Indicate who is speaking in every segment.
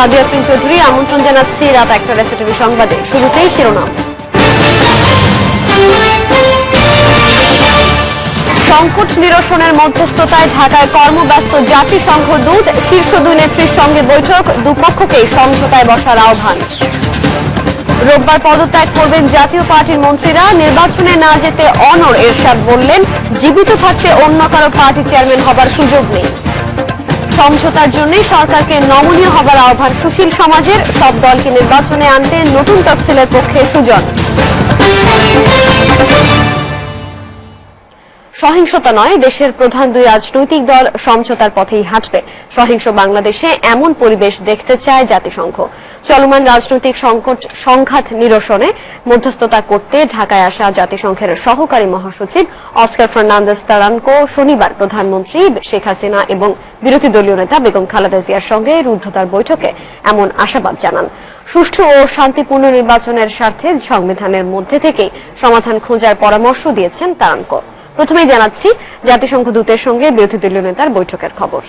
Speaker 1: রাবিয়া আফরিন চৌধুরী। আমন্ত্রণ জানাচ্ছি রাত ১টার এসটিভি সংবাদে। শুরুতেই শিরোনাম। সংকট নিরসনের মধ্যস্থতায় ঢাকায় কর্মব্যস্ত জাতিসংঘ দূত। শীর্ষ দুই নেত্রীর সঙ্গে বৈঠক, দুপক্ষকেই সমঝোতায় বসার আহ্বান। রোববার পদত্যাগ করবেন জাতীয় পার্টির মন্ত্রীরা। নির্বাচনে না যেতে অনর এরশাদ বললেন, জীবিত থাকতে অন্য কারো পার্টি চেয়ারম্যান হবার সুযোগ নেই। সমঝোতার জন্য সরকারকে নমনীয় হবার আহ্বান সুশীল সমাজের। সব দলকে নির্বাচনে আনতে নতুন তফসিলের পক্ষে সুজন। সহিংসতা নয়, দেশের প্রধান দুই রাজনৈতিক দল সমঝোতার পথেই হাঁটবে। সহিংস বাংলাদেশে এমন পরিবেশ দেখতে চায় জাতিসংঘ। চলমান রাজনৈতিক সংঘাত নিরসনে মধ্যস্থতা করতে ঢাকায় আসা জাতিসংঘের সহকারী মহাসচিব অস্কার ফার্নান্দেজ তারানকো শনিবার প্রধানমন্ত্রী শেখ হাসিনা এবং বিরোধী দলীয় নেতা বেগম খালেদা জিয়ার সঙ্গে রুদ্ধদ্বার বৈঠকে এমন আশাবাদ জানান। সুষ্ঠু ও শান্তিপূর্ণ নির্বাচনের স্বার্থে সংবিধানের মধ্যে থেকেই সমাধান খোঁজার পরামর্শ দিয়েছেন তারানকো। প্রথমেই জানাচ্ছি জাতিসংঘ দূতের সঙ্গে বিরোধী দলীয় নেতার বৈঠকের খবর।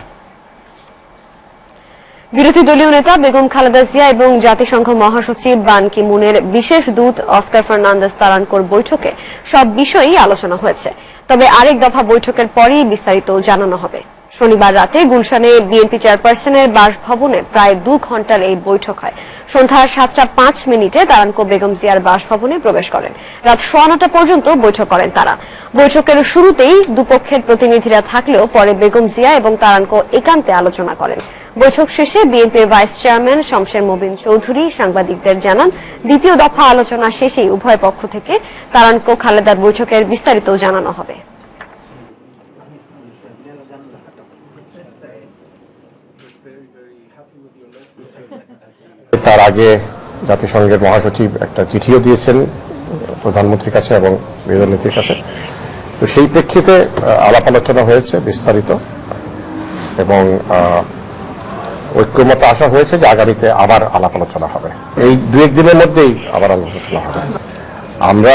Speaker 1: বিরোধী দলীয় নেতা বেগম খালেদা জিয়া এবং জাতিসংঘ মহাসচিব বান কি মুনের বিশেষ দূত অস্কার ফার্নান্দেজ তারানকোর বৈঠকে সব বিষয়ই আলোচনা হয়েছে। তবে আরেক দফা বৈঠকের পরেই বিস্তারিত জানানো হবে। শনিবার রাতে গুলশানে বিএনপি চেয়ারপারসনের বাসভবনে প্রায় 2 ঘণ্টার এই বৈঠক হয়। সন্ধ্যা 7:05 তারানকো বেগম জিয়ার বাসভবনে প্রবেশ করেন। রাত 9:15 পর্যন্ত বৈঠক করেন তারা। বৈঠকের শুরুতেই দুপক্ষের প্রতিনিধিরা থাকলেও পরে বেগম জিয়া এবং তারানকো একান্তে আলোচনা করেন। বৈঠক শেষে বিএনপির ভাইস চেয়ারম্যান শমশের মোবিন চৌধুরী সাংবাদিকদের জানান, দ্বিতীয় দফা আলোচনা শেষেই উভয় পক্ষ থেকে তারানকো খালেদার বৈঠকের বিস্তারিত জানানো হবে।
Speaker 2: তার আগে জাতিসংঘের মহাসচিব একটা চিঠিও দিয়েছেন প্রধানমন্ত্রীর কাছে এবং বিরোধী নেত্রীর কাছে। তো সেই প্রেক্ষিতে আলাপ আলোচনা হয়েছে বিস্তারিত এবং ঐক্যমত আসা হয়েছে যে আগামীতে আবার আলাপ আলোচনা হবে। এই 2-1 দিনের মধ্যেই আবার আলাপ আলোচনা হবে। আমরা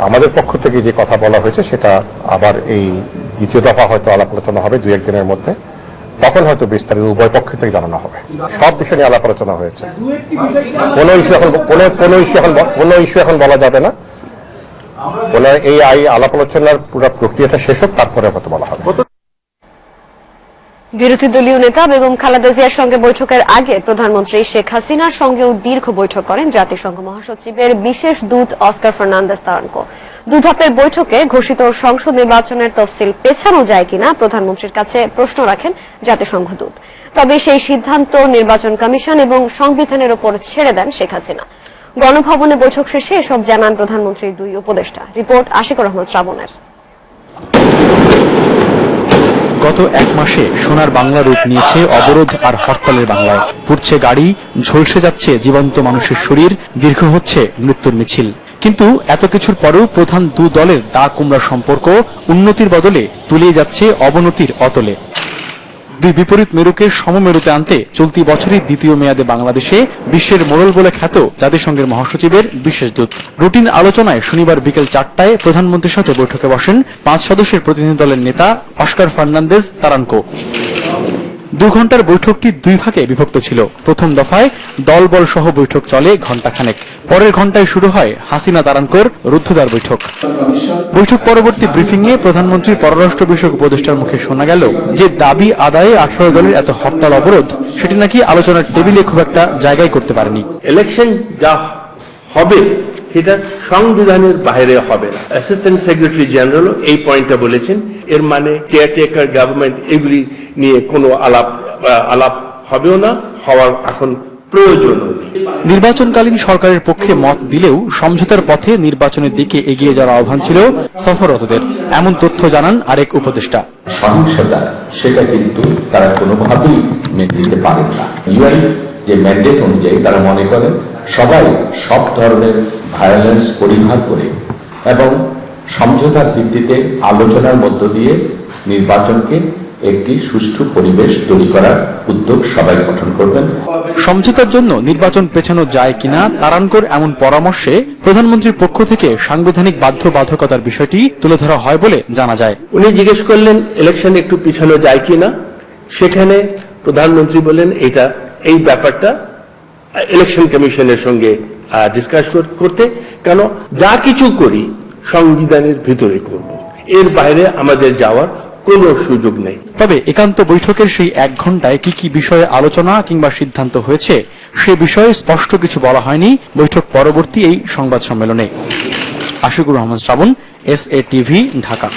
Speaker 2: আমাদের পক্ষ থেকে যে কথা বলা হয়েছে সেটা আবার এই দ্বিতীয় দফা হয়তো আলাপ আলোচনা হবে 2-1 দিনের মধ্যে। তখন হয়তো বিস্তারিত উভয় পক্ষ থেকে জানানো হবে। সব বিষয় নিয়ে আলাপ আলোচনা হয়েছে। কোনো ইস্যু এখন বলা যাবে না। এই আলাপ আলোচনার পুরো প্রক্রিয়াটা শেষ হোক, তারপরে হয়তো বলা হবে।
Speaker 1: বিরোধী দলীয় নেতা বেগম খালেদা জিয়ার সঙ্গে বৈঠকের আগে প্রধানমন্ত্রী শেখ হাসিনার সঙ্গেও দীর্ঘ বৈঠক করেন জাতিসংঘ মহাসচিবের বিশেষ দূত অস্কার ফার্নান্দেজ তারানকো। দুধাপের বৈঠকে ঘোষিত সংসদ নির্বাচনের তফসিল পেছানো যায় কিনা প্রধানমন্ত্রীর কাছে প্রশ্ন রাখেন জাতিসংঘ দূত। তবে সেই সিদ্ধান্ত নির্বাচন কমিশন এবং সংবিধানের উপর ছেড়ে দেন শেখ হাসিনা। গণভবনে বৈঠক শেষে এসব জানান প্রধানমন্ত্রীর দুই উপদেষ্টা। রিপোর্ট আশিকুর রহমান শ্রাবণের।
Speaker 3: গত 1 মাসে সোনার বাংলা রূপ নিয়েছে অবরোধ আর হরতালের বাংলায়। পুড়ছে গাড়ি, ঝলসে যাচ্ছে জীবন্ত মানুষের শরীর, দীর্ঘ হচ্ছে মৃত্যুর মিছিল। কিন্তু এত কিছুর পরেও প্রধান দু দলের দা কুমড়া সম্পর্ক উন্নতির বদলে তুলিয়ে যাচ্ছে অবনতির অতলে। দুই বিপরীত মেরুকে সমমেরুতে আনতে চলতি বছরই দ্বিতীয় মেয়াদে বাংলাদেশে বিশ্বের মোড়ল বলে খ্যাত জাতিসংঘের মহাসচিবের বিশেষ দূত। রুটিন আলোচনায় শনিবার বিকেল 4টায় প্রধানমন্ত্রীর সাথে বৈঠকে বসেন 5 সদস্যের প্রতিনিধি দলের নেতা অস্কার ফার্নান্দেজ তারানকো। 2 ঘণ্টার বৈঠকটি 2 ভাগে বিভক্ত ছিল। প্রথম দফায় দলবল সহ বৈঠক চলে ঘণ্টাখানেক। পরের ঘণ্টায় শুরু হয় হাসিনা তারানকোর রুদ্ধদ্বার বৈঠক। বৈঠক পরবর্তী ব্রিফিংয়ে প্রধানমন্ত্রীর পররাষ্ট্র বিষয়ক উপদেষ্টার মুখে শোনা গেল যে দাবি আদায়ে 18 দলের এত হরতাল অবরোধ সেটি নাকি আলোচনার টেবিলে খুব একটা জায়গায় করতে পারেনি।
Speaker 4: ইলেকশন যা হবে সেটা সংবিধানের বাইরে হবে না। অ্যাসিস্ট্যান্ট সেক্রেটারি জেনারেল এই পয়েন্টটা বলেছেন। এর মানে কেয়ারটেকার গভর্নমেন্ট এগুলি নিয়ে কোনো আলাপ হবেও না, হওয়ার এখন প্রয়োজন নেই।
Speaker 3: নির্বাচনকালীন সরকারের পক্ষে মত দিলেও সমঝোতার পথে নির্বাচনের দিকে এগিয়ে যাওয়ার আহ্বান ছিল সফররতদের। এমন তথ্য জানান আরেক উপদেষ্টা।
Speaker 5: সহিংসতা সেটা কিন্তু তারা কোনোভাবেই মেনে নিতে পারেন না। ইউএন যে ম্যান্ডেট অনুযায়ী তারা মনে করেন সবাই সব ধরনের ভায়োলেন্স পরিহার করে এবং সমঝোতার ভিত্তিতে আলোচনার মধ্য দিয়ে নির্বাচনকে একটি সুষ্ঠু পরিবেশ তৈরি করার উদ্যোগ সবাই গঠন করবেন।
Speaker 3: সমঝোতার জন্য নির্বাচন পেছানো যায় কিনা তারানকোর এমন পরামর্শে প্রধানমন্ত্রীর পক্ষ থেকে সাংবিধানিক বাধ্যবাধকতার বিষয়টি তুলে ধরা হয় বলে জানা যায়।
Speaker 4: উনি জিজ্ঞেস করলেন ইলেকশন একটু পিছানো যায় কিনা। সেখানে প্রধানমন্ত্রী বলেন এটা এই ব্যাপারটা ইলেকশন কমিশনের সঙ্গে ডিসকাস করতে, কেন যা কিছু করি সংবিধানের ভিতরে করব, এর বাইরে আমাদের যাওয়ার কোনো সুযোগ নেই।
Speaker 3: তবে একান্ত বৈঠকের সেই 1 ঘন্টায় কি কি বিষয়ে আলোচনা কিংবা সিদ্ধান্ত হয়েছে সে বিষয়ে স্পষ্ট কিছু বলা হয়নি বৈঠক পরবর্তী এই সংবাদ সম্মেলনে। আশিকুর রহমান শ্রাবণ, SATV, ঢাকা।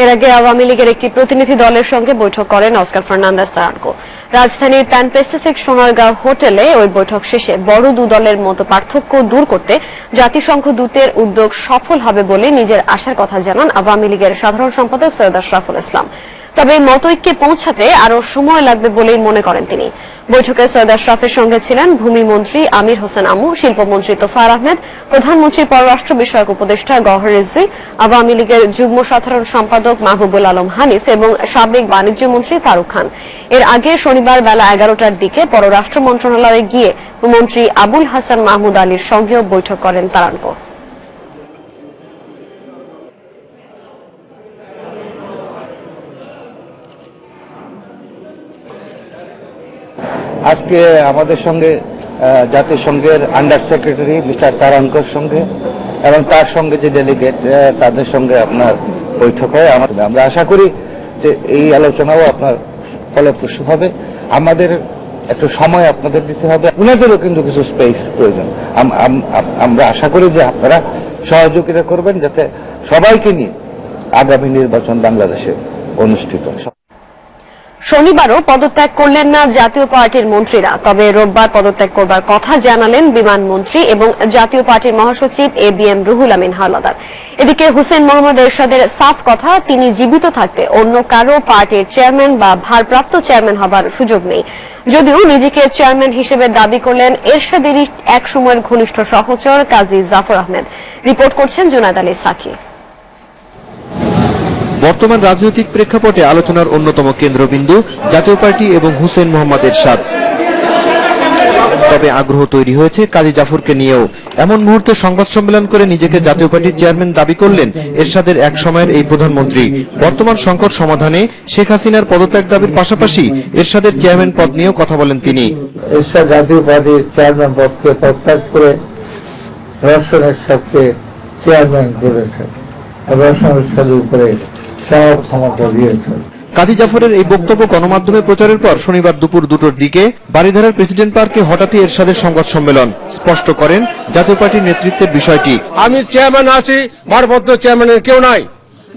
Speaker 1: এর আগে আওয়ামী লীগের একটি প্রতিনিধি দলের সঙ্গে বৈঠক করেন অস্কার ফার্নান্দেজ তারানকো। রাজধানীর প্যান প্যাসিফিক সোনারগাঁও হোটেলে ওই বৈঠক শেষে বড় দু দলের মতো পার্থক্য দূর করতে জাতিসংঘ দূতের উদ্যোগ সফল হবে বলে নিজের আশার কথা জানান আওয়ামী লীগের সাধারণ সম্পাদক সৈয়দ আশরাফুল ইসলাম। তবে মতৈক্যে পৌঁছাতে আরো সময় লাগবে বলেই মনে করেন তিনি। বৈঠকে সৈয়দ আশরাফের সঙ্গে ছিলেন ভূমিমন্ত্রী আমির হোসেন আমু, শিল্পমন্ত্রী তোফায়েল আহমেদ, প্রধানমন্ত্রীর পররাষ্ট্র বিষয়ক উপদেষ্টা গওহর রিজভী, আওয়ামী লীগের যুগ্ম সাধারণ সম্পাদক মাহবুবুল আলম হানিফ এবং সাবেক বাণিজ্য মন্ত্রী ফারুক খান। এর আগে শনিবার বেলা 11টার দিকে পররাষ্ট্র মন্ত্রণালয়ে গিয়ে মন্ত্রী আবুল হাসান মাহমুদ আলীর সঙ্গেও বৈঠক করেন তারানকো।
Speaker 6: আজকে আমাদের সঙ্গে জাতিসংঘের আন্ডার সেক্রেটারি মিস্টার তারানকোর সঙ্গে এবং তার সঙ্গে যে ডেলিগেট তাদের সঙ্গে আপনার বৈঠক হয়। আমরা আশা করি যে এই আলোচনাও আপনার ফলপ্রসূ হবে। আমাদের একটু সময় আপনাদের দিতে হবে, ওনাদেরও কিন্তু কিছু স্পেস প্রয়োজন। আমরা আশা করি যে আপনারা সহযোগিতা করবেন যাতে সবাইকে নিয়ে আগামী নির্বাচন বাংলাদেশে অনুষ্ঠিত হয়।
Speaker 1: শনিবারও পদত্যাগ করলেন না জাতীয় পার্টির মন্ত্রীরা, তবে রোববার পদত্যাগ করবার কথা জানালেন বিমান মন্ত্রী এবং জাতীয় পার্টির মহাসচিব ABM রুহুল আমিন হাওলাদার। এদিকে হুসেইন মোহাম্মদ এরশাদের সাফ কথা, তিনি জীবিত থাকতে অন্য কারো পার্টির চেয়ারম্যান বা ভারপ্রাপ্ত চেয়ারম্যান হবার সুযোগ নেই। যদিও নিজেকে চেয়ারম্যান হিসেবে দাবি করলেন এরশাদেরই এক সময়ের ঘনিষ্ঠ সহচর কাজী জাফর আহমেদ। রিপোর্ট করছেন জুনায়েদ আলী সাকি।
Speaker 7: বর্তমান রাজনৈতিক প্রেক্ষাপটে আলোচনার অন্যতম কেন্দ্রবিন্দু জাতীয় পার্টি এবং হুসেইন মোহাম্মদ এরশাদ। তবে আগ্রহ তৈরি হয়েছে কাজী জাফরকে নিয়েও। এমন মুহূর্তে সংবাদ সম্মেলন করে নিজেকে জাতীয় পার্টির চেয়ারম্যান দাবি করলেন এরশাদের এক সময়ের এই প্রধানমন্ত্রী। বর্তমান সংকট সমাধানে শেখ হাসিনার পদত্যাগ দাবির পাশাপাশি এরশাদের চেয়ারম্যান পদ নিয়েও কথা বলেন তিনি।
Speaker 8: এরশাদ জাতীয় পার্টির চেয়ারম্যান পদকে প্রত্যাগ করে রওশন এরশাদকে চেয়ারম্যান করেছেন, রওশন এরশাদের উপরে সব ক্ষমতা দিয়েছেন।
Speaker 7: কাজী জাফরের এই বক্তব্য গণমাধ্যমে প্রচারের পর শনিবার দুপুর 2টোর দিকে বারিধারার প্রেসিডেন্ট পার্কে হঠাৎই এরশাদের সংবাদ সম্মেলন। স্পষ্ট করেন জাতীয় পার্টির নেতৃত্বের বিষয়টি।
Speaker 9: আমি চেয়ারম্যান আছি, ভারপ্রাপ্ত চেয়ারম্যানের কেউ নাই।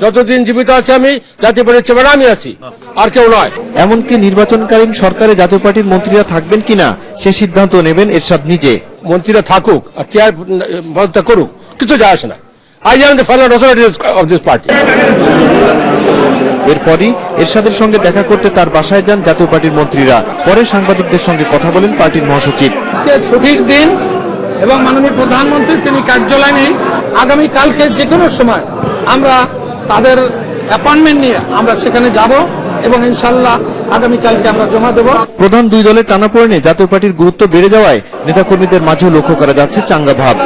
Speaker 9: যতদিন জীবিত আছে আমি জাতীয় পার্টির চেয়ারম্যান আমি আছি, আর কেউ নয়।
Speaker 7: এমনকি নির্বাচনকালীন সরকারে জাতীয় পার্টির মন্ত্রীরা থাকবেন কিনা সে সিদ্ধান্ত নেবেন এরশাদ নিজে।
Speaker 9: মন্ত্রীরা থাকুক আর চেয়ার পদত্যাগ করুক, কিছু যায় আসে না। I am the final authority of this party.
Speaker 7: এরপরই এরশাদের সঙ্গে দেখা করতে তার বাসায় যান জাতীয় পার্টির মন্ত্রীরা। পরে সাংবাদিকদের সঙ্গে কথা বলেন পার্টির মহাসচিব।
Speaker 8: আজকে ছুটির দিন এবং মাননীয় প্রধানমন্ত্রী তিনি কার্যালয়ে নেই। আগামী কালকে যে কোনো সময় আমরা তাদের অ্যাপয়েন্টমেন্ট নিয়ে আমরা সেখানে যাব এবং ইনশাআল্লাহ আগামীকালকে আমরা জমা দেব।
Speaker 7: প্রধান দুই দলের টানাপোড়েনে জাতীয় পার্টির গুরুত্ব বেড়ে যাওয়ায় নেতাকর্মীদের মাঝেও লক্ষ্য করা যাচ্ছে চাঙ্গা ভাব।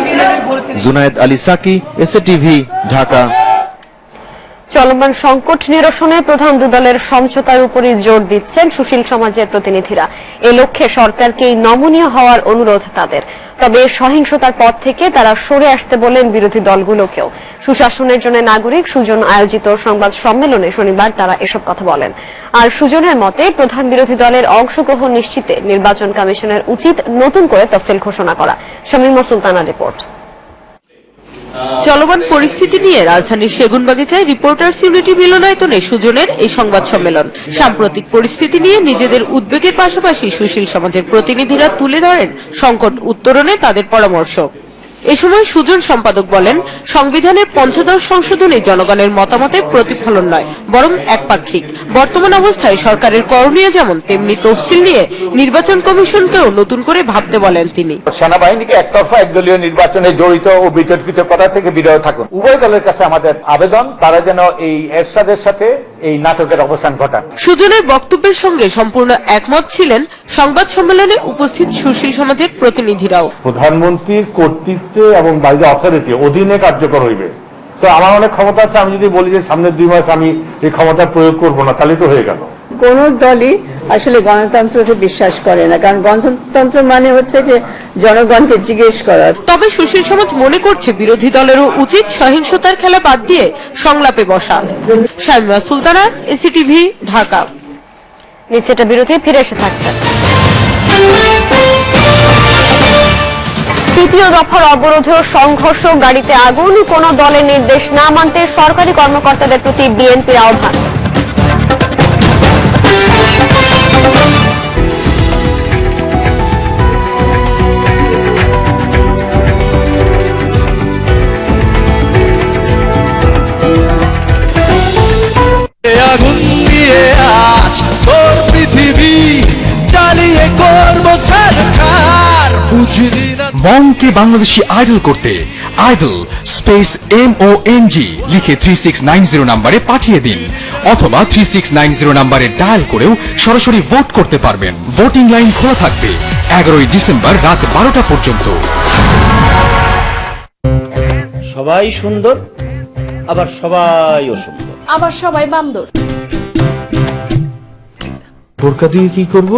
Speaker 7: জুনায়েদ আলী সাকি, SATV, ঢাকা।
Speaker 1: চলমান সংকট নিরসনে প্রধান দু দলের সমঝোতার উপরই জোর দিচ্ছেন সুশীল সমাজের প্রতিনিধিরা। এ লক্ষ্যে সরকারকেই নমনীয় হওয়ার অনুরোধ তাদের। তবে সহিংসতার পথ থেকে তারা সরে আসতে বলেন বিরোধী দলগুলোকেও। সুশাসনের জন্য নাগরিক সুজন আয়োজিত সংবাদ সম্মেলনে শনিবার তারা এসব কথা বলেন। আর সুজনের মতে প্রধান বিরোধী দলের অংশগ্রহণ নিশ্চিতে নির্বাচন কমিশনের উচিত নতুন করে তফসিল ঘোষণা করা। শামীমা সুলতানার রিপোর্ট।
Speaker 10: চলমান পরিস্থিতি নিয়ে রাজধানীর সেগুনবাগিচায় রিপোর্টার্স ইউনিটি মিলনায়তনে সুজনের এই সংবাদ সম্মেলন। সাম্প্রতিক পরিস্থিতি নিয়ে নিজেদের উদ্বেগের পাশাপাশি সুশীল সমাজের প্রতিনিধিরা তুলে ধরেন সংকট উত্তরণে তাদের পরামর্শ। এ সময় সুজন সম্পাদক বলেন, সংবিধানের ৫৫ সংশোধনী জনগণের মতামতের প্রতিফলন নয়, বরং একপাক্ষিক। বর্তমান অবস্থায় সরকারের করণীয় যেমন তেমনি তফসিল নিয়ে নির্বাচন কমিশনকেও নতুন করে ভাবতে বলেন তিনি।
Speaker 11: সেনাবাহিনীকে একতরফা একদলীয় নির্বাচনে জড়িত ও বিতর্কিত করা থেকে বিরত থাকুন। উভয় দলের কাছে আমাদের আবেদন, তারা যেন এই এরশাদের সাথে এই নাটকের অবসান ঘটান।
Speaker 10: সুজনের বক্তব্যের সঙ্গে সম্পূর্ণ একমত ছিলেন সংবাদ সম্মেলনে উপস্থিত সুশীল সমাজের প্রতিনিধিরাও।
Speaker 12: প্রধানমন্ত্রীর কর্তৃত্বে এবং বাইরে অথরিটি অধীনে কার্যকর হইবে। তো আমার অনেক ক্ষমতা আছে, আমি যদি বলি যে সামনের 2 মাস আমি এই ক্ষমতা প্রয়োগ করব না, তাহলে তো হয়ে গেল।
Speaker 13: কোন দলই আসলে গণতন্ত্রকে বিশ্বাস করে না, কারণ গণতন্ত্র মানে হচ্ছে যে জনগণকে জিজ্ঞেস করা।
Speaker 10: তবে সুশীল সমাজ মনে করছে বিরোধী দলেরও উচিত সহিংসতার খেলা বাদ দিয়ে সংলাপে বসা। শামিমা সুলতানা, এনসিটিভি, ঢাকা।
Speaker 1: নিচে একটা বিরতি, ফিরে এসে থাকছে। তৃতীয় দফার অবরোধ ও সংঘর্ষ, গাড়িতে আগুন, কোন দলের নির্দেশ না মানতে সরকারি কর্মকর্তাদের প্রতি বিএনপির আহ্বান।
Speaker 14: আগুন দিয়ে আজ তোর পৃথিবী চালিয়ে করবো ছাড়খার, বুঝলি না?
Speaker 15: মনকে বাংলাদেশি আইডল করতে আইডল স্পেস MONG লিখে 3690 নম্বরে পাঠিয়ে দিন, অথবা 3690 নম্বরে ডায়াল করেও সরাসরি ভোট করতে পারবেন। ভোটিং লাইন খোলা থাকবে 11 ডিসেম্বর রাত 12টা পর্যন্ত।
Speaker 16: সবাই সুন্দর, আবার সবাই অসুন্দর,
Speaker 17: আবার সবাই বান্দর।
Speaker 16: বোরকা দিয়ে কি করব?